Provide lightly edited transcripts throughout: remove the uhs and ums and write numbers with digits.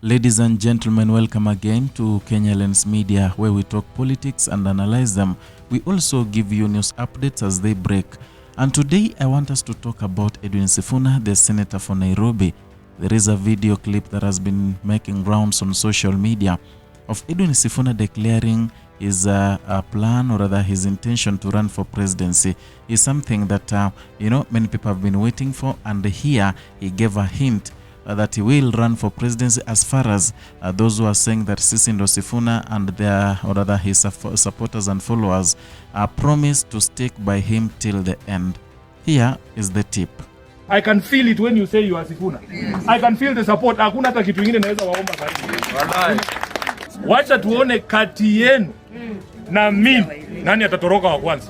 Ladies and gentlemen, welcome again to Kenya Lens Media, where we talk politics and analyze them. We also give you news updates as they break. And today I want us to talk about Edwin Sifuna, the senator for Nairobi. There is a video clip that has been making rounds on social media of Edwin Sifuna declaring his plan, or rather his intention to run for presidency. Is something that many people have been waiting for, and here he gave a hint that he will run for presidency, as far as those who are saying that Sisindo Sifuna and their, or rather his supporters and followers promise to stick by him till the end. Here is the tip. I can feel it when you say you are Sifuna. I can feel the support. Hakuna hata kitu kingine naweza waomba karibu. Wacha tuone kati yenu na mimi nani atatoroka wa kwanza.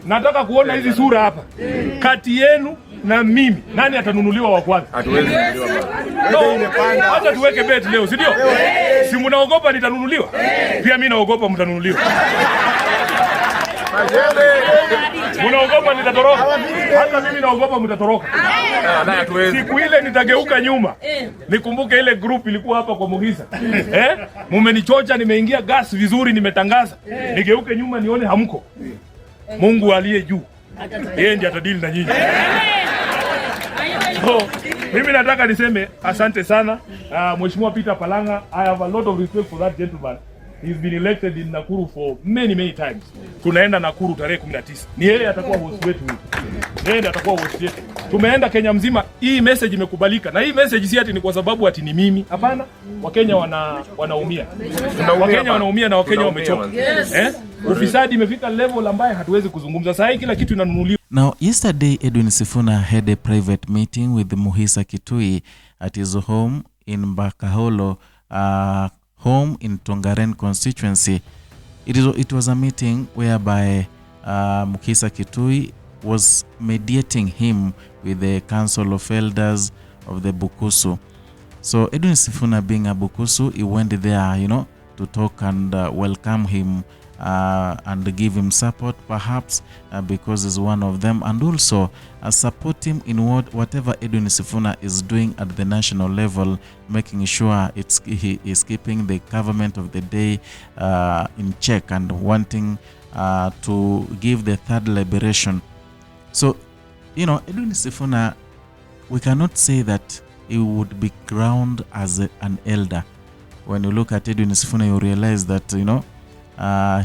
Nataka kuona hizi sura hapa. Kati yenu na mimi nani atanunuliwa wa kwanza? Hatuwezi kununuliwa. Acha tuweke bet leo, si ndio? Si mnaogopa nitanunuliwa? Pia mimi naogopa mtanunuliwa. Mnaogopa nitatoroka? Hata mimi naogopa mtatoroka. Siku ile nitageuka nyuma. Nikumbuke ile group ilikuwa hapa kwa Muhisa. Mumenichocha, nimeingia gas vizuri, nimetangaza. Nigeuke nyuma nione hamko. Mungu aliye juu, yeye ndiye atadili na nyinyi. So, mimi nataka niseme asante sana Mheshimiwa Peter Palanga. I have a lot of respect for that gentleman. He's been elected in Nakuru for many times. Tunaenda Nakuru tarehe 19. Ni yeye atakuwa host wetu. Yeye ndiye atakuwa host wetu. Tumeenda Kenya mzima. Hii message imekubalika. Na hii message si ati ni kwa sababu ati ni mimi. Hapana. Wakenya wanaumia. Wakenya wanaumia na Wakenya wamechoka. Ufisadi imefika level ambaye hatuwezi kuzungumza. Sasa kila kitu inanunuliwa. Now, yesterday Edwin Sifuna had a private meeting with Muhisa Kitui at his home in Bakaholo, home in Tongaren constituency. It was a meeting whereby Muhisa Kitui was mediating him with the Council of Elders of the Bukusu. So Edwin Sifuna, being a Bukusu, he went there, to talk and welcome him and give him support, perhaps because he's one of them, and also support him in whatever Edwin Sifuna is doing at the national level, making sure he is keeping the government of the day in check and wanting to give the third liberation. So, Edwin Sifuna, we cannot say that he would be crowned as an elder. When you look at Edwin Sifuna, you realize that,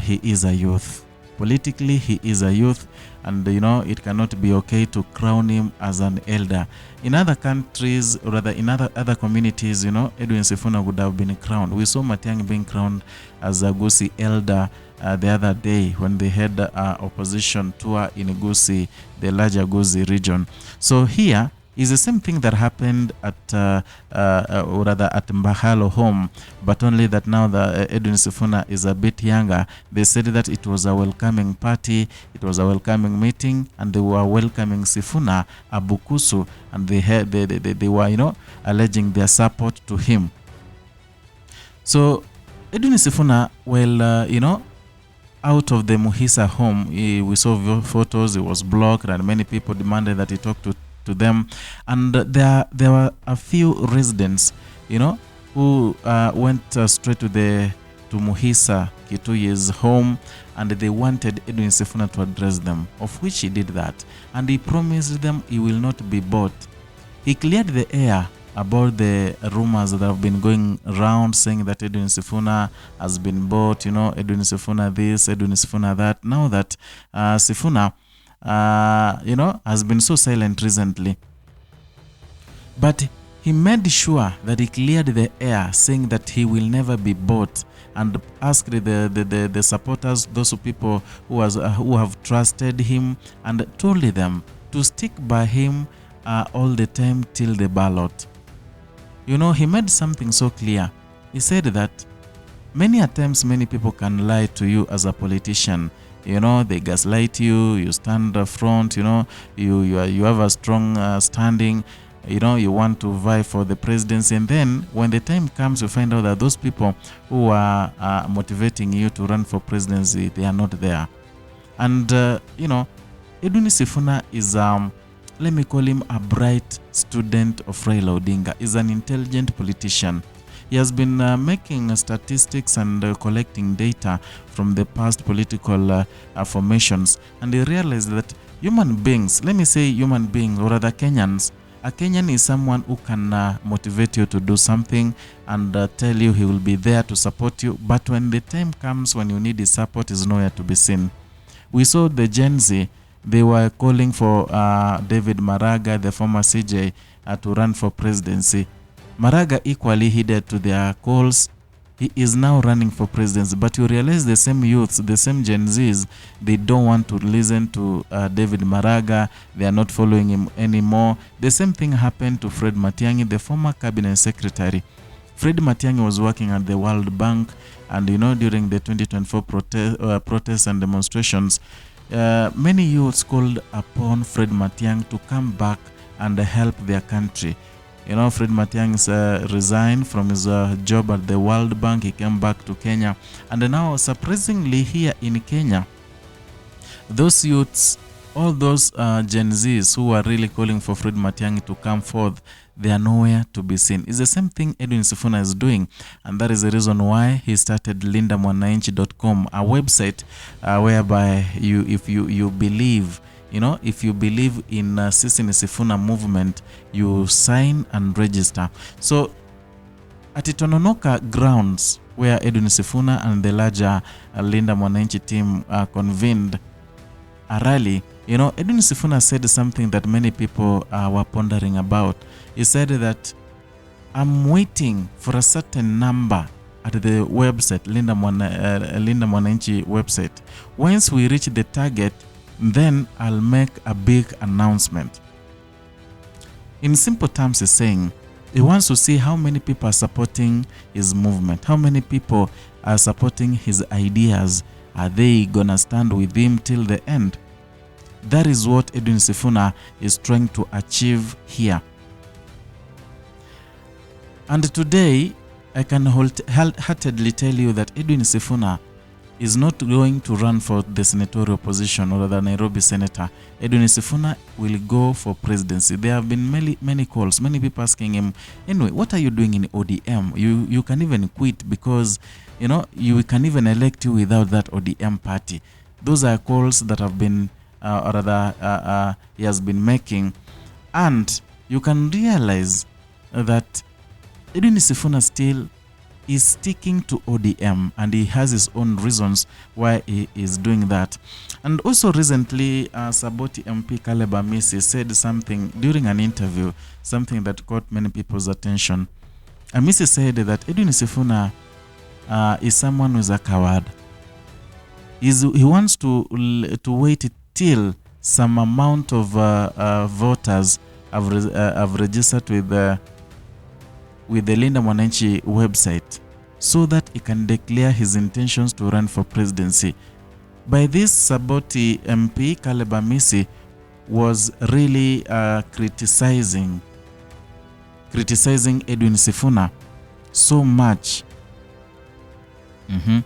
he is a youth. Politically, he is a youth, and it cannot be okay to crown him as an elder. In other countries, or rather in other communities, Edwin Sifuna would have been crowned. We saw Matiang'i being crowned as a Gusii elder the other day when they had opposition tour in Gusii, the larger Gusii region. So here is the same thing that happened at or rather at Mbahalo home, but only that now the Edwin Sifuna is a bit younger. They said that it was a welcoming party, it was a welcoming meeting, and they were welcoming Sifuna, a Bukusu, and they were alleging their support to him. So Edwin Sifuna, well, out of the Muhisa home, we saw photos. It was blocked, and many people demanded that he talk to them, and there were a few residents who went straight to Muhisa Kitui's home, and they wanted Edwin Sifuna to address them, of which he did that, and he promised them he will not be bought. He cleared the air about the rumors that have been going around saying that Edwin Sifuna has been bought, Edwin Sifuna this, Edwin Sifuna that. Now that Sifuna has been so silent recently, but he made sure that he cleared the air, saying that he will never be bought, and asked the supporters, those people who have trusted him, and told them to stick by him all the time till the ballot. He made something so clear. He said that many times many people can lie to you as a politician. They gaslight you, you stand up front, you have a strong standing, you want to vie for the presidency, and then when the time comes, you find out that those people who are motivating you to run for presidency, they are not there. And Edwin Sifuna is, let me call him a bright student of Raila Odinga. He's an intelligent politician. He has been making statistics and collecting data from the past political formations, and he realized that human beings, let me say human beings, or rather Kenyans, a Kenyan is someone who can motivate you to do something and tell you he will be there to support you, but when the time comes when you need his support, is nowhere to be seen. We saw the Gen Z, they were calling for David Maraga, the former CJ, to run for presidency. Maraga equally heeded to their calls. He is now running for presidency, but you realize the same youths, the same Gen Zs, they don't want to listen to David Maraga. They are not following him anymore. The same thing happened to Fred Matiang'i, the former cabinet secretary. Fred Matiang'i was working at the World Bank, and during the 2024 protests and demonstrations, many youths called upon Fred Matiang'i to come back and help their country. Fred Matiang'i resigned from his job at the World Bank. He came back to Kenya. And now, surprisingly, here in Kenya, those youths, all those Gen Zs who are really calling for Fred Matiang'i to come forth, they are nowhere to be seen. It's the same thing Edwin Sifuna is doing. And that is the reason why he started lindamwananchi.com, a website whereby if you believe, if you believe in Sisi Sifuna movement, you sign and register. So at Tononoka grounds, where Edwin Sifuna and the larger Linda Moni team convened a rally, Edwin Sifuna said something that many people were pondering about. He said that, I'm waiting for a certain number at the website, Linda Moni website. Once we reach the target, then I'll make a big announcement. In simple terms, he's saying he wants to see how many people are supporting his movement, how many people are supporting his ideas. Are they gonna stand with him till the end? That is what Edwin Sifuna is trying to achieve here. And today, I can wholeheartedly tell you that Edwin Sifuna is not going to run for the senatorial position or the Nairobi senator. Edwin Sifuna will go for presidency. There have been many calls, many people asking him, anyway, what are you doing in ODM? You can even quit because, you can even elect you without that ODM party. Those are calls that have been, he has been making. And you can realize that Edwin Sifuna still is sticking to ODM, and he has his own reasons why he is doing that. And also recently, Saboti MP Caleb Amisi said something during an interview, something that caught many people's attention. Amisi said that Edwin Sifuna is someone who is a coward. He wants to wait till some amount of voters have registered with the Linda Moni website, so that he can declare his intentions to run for presidency. By this, Saboti MP Caleb Amisi was really criticizing Edwin Sifuna so much.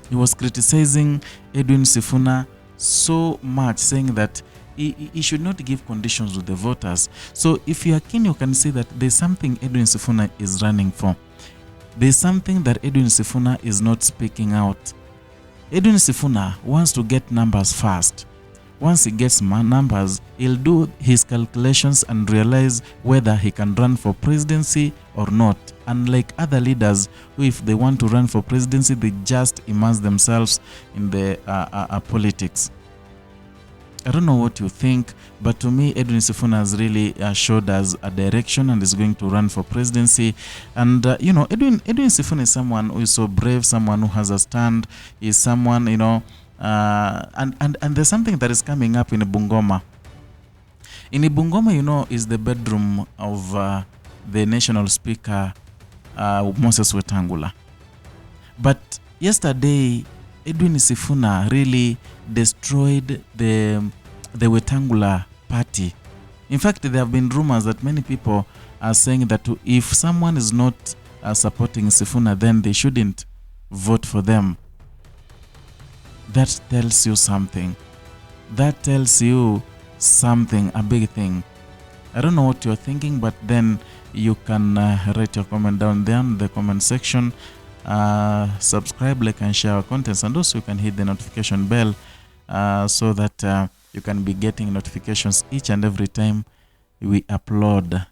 He was criticizing Edwin Sifuna so much, saying that he should not give conditions to the voters. So if you are keen, you can see that there's something Edwin Sifuna is running for. There's something that Edwin Sifuna is not speaking out. Edwin Sifuna wants to get numbers fast. Once he gets numbers, he'll do his calculations and realize whether he can run for presidency or not. Unlike other leaders who, if they want to run for presidency, they just immerse themselves in the politics. I don't know what you think, but to me, Edwin Sifuna has really showed us a direction and is going to run for presidency. And, Edwin Sifuna is someone who is so brave, someone who has a stand, is someone, and there's something that is coming up in Bungoma. In Bungoma, is the bedroom of the national speaker, Moses Wetangula. But yesterday, Edwin Sifuna really destroyed the Wetangula party. In fact, there have been rumors that many people are saying that if someone is not supporting Sifuna, then they shouldn't vote for them. That tells you something. That tells you something, a big thing. I don't know what you're thinking, but then you can write your comment down there in the comment section. Subscribe, like, and share our contents, and also you can hit the notification bell so that you can be getting notifications each and every time we upload.